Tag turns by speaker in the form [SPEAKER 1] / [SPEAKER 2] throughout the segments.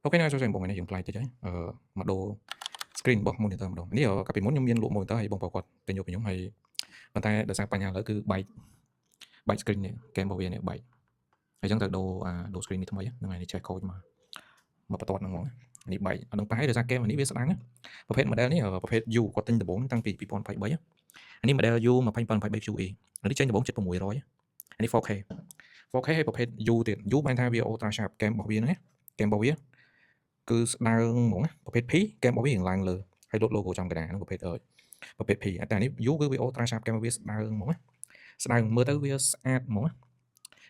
[SPEAKER 1] Ok, now cho rằng bọn này dùng play tới đấy mà đồ screen របស់ monitor ម្ដងនេះកាលពីមុនខ្ញុំមានលក់ monitor ហើយបងប្អូនគាត់ទិញយកពីខ្ញុំហើយប៉ុន្តែដោយសារបញ្ហាឥឡូវគឺបែក screen នេះ game របស់វានេះបែកហើយអញ្ចឹងត្រូវដូរ screen នេះថ្មីហ្នឹងហើយនេះចេះ code មកបន្ទាត់ហ្នឹងហ្មងនេះបែកអត់ដឹងប្រហែលដោយសារ game នេះវាស្ដាងប្រភេទ model នេះប្រភេទ U គាត់ទិញដំបូងតាំងពី2023អានេះ model U 2023 QE នេះចេញដំបូងជិត600អានេះ 4K ហើយប្រភេទ U ទៀត U បានថាវា ultra sharp game របស់វាហ្នឹងណា game របស់វាគឺស្ដើងហ្មងប្រភេទ P game របស់វារៀងឡើងលើហើយលុត logo ចំកណ្ដាលហ្នឹងប្រភេទ P តែនេះ U គឺវា ultra sharp game របស់វាស្ដើងហ្មងស្ដើងមើលទៅវាស្អាតហ្មងហើយ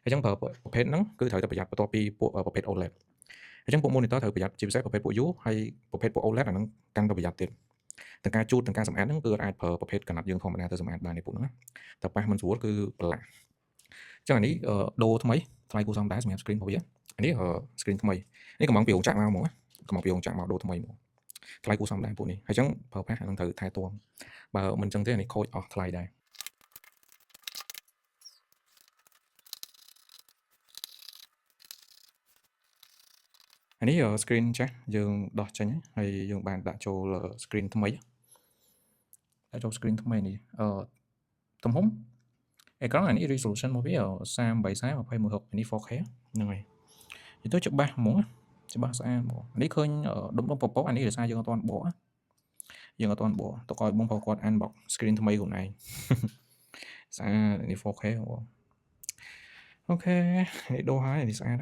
[SPEAKER 1] អញ្ចឹងប្រភេទហ្នឹងគឺត្រូវតែប្រយ័ត្នបន្ទាប់ពីពួកប្រភេទ OLED អញ្ចឹងពួក monitor ត្រូវប្រយ័ត្នជាពិសេសប្រភេទពួក U ហើយប្រភេទពួក OLED អាហ្នឹងកាន់តែប្រយ័ត្នទៀតទាំងការជូតទាំងការសម្អាតហ្នឹងគឺអាចប្រើប្រភេទកណាត់យើងធម្មតាទៅសម្អាតបាននេះពួកហ្នឹងតែប៉ះមិនស្រួលគឺប្រឡាក់អញ្ចឹងអានេះដូរថ្មីថ្លៃគួរសមដែរសម្រាប់ screen របស់វាអានេះ screen ថ្មីនេះកំងពីរោងចក្រមកហ្មងកំងពីរោងចក្រមកដូរថ្មីហ្មងថ្លៃគួរសមដែរពួកនេះហើយអញ្ចឹងប្រើប្រាស់អានឹងត្រូវថែទាំបើមិនអញ្ចឹងទេអានេះខូចអស់ថ្លៃដែរអានេះ screen ចាស់យើងដោះចេញហើយយើងបានដាក់ចូល screen ថ្មីដាក់ចូល screen ថ្មីនេះទំហំអេក្រង់អានេះ resolution របស់វា3840 2160អានេះ 4K ហ្នឹងហើយនិយាយទៅច្បាស់ហ្មងច្បាស់ស្អាតហ្មងនេះឃើញដុំពពកអានេះដោយសារយើងអត់ទាន់បកទុកឲ្យបងប្អូនគាត់ unbox screen ថ្មីខ្លួនឯងស្អាតនេះ 4K អូខេនេះដូរហើយនេះស្អាត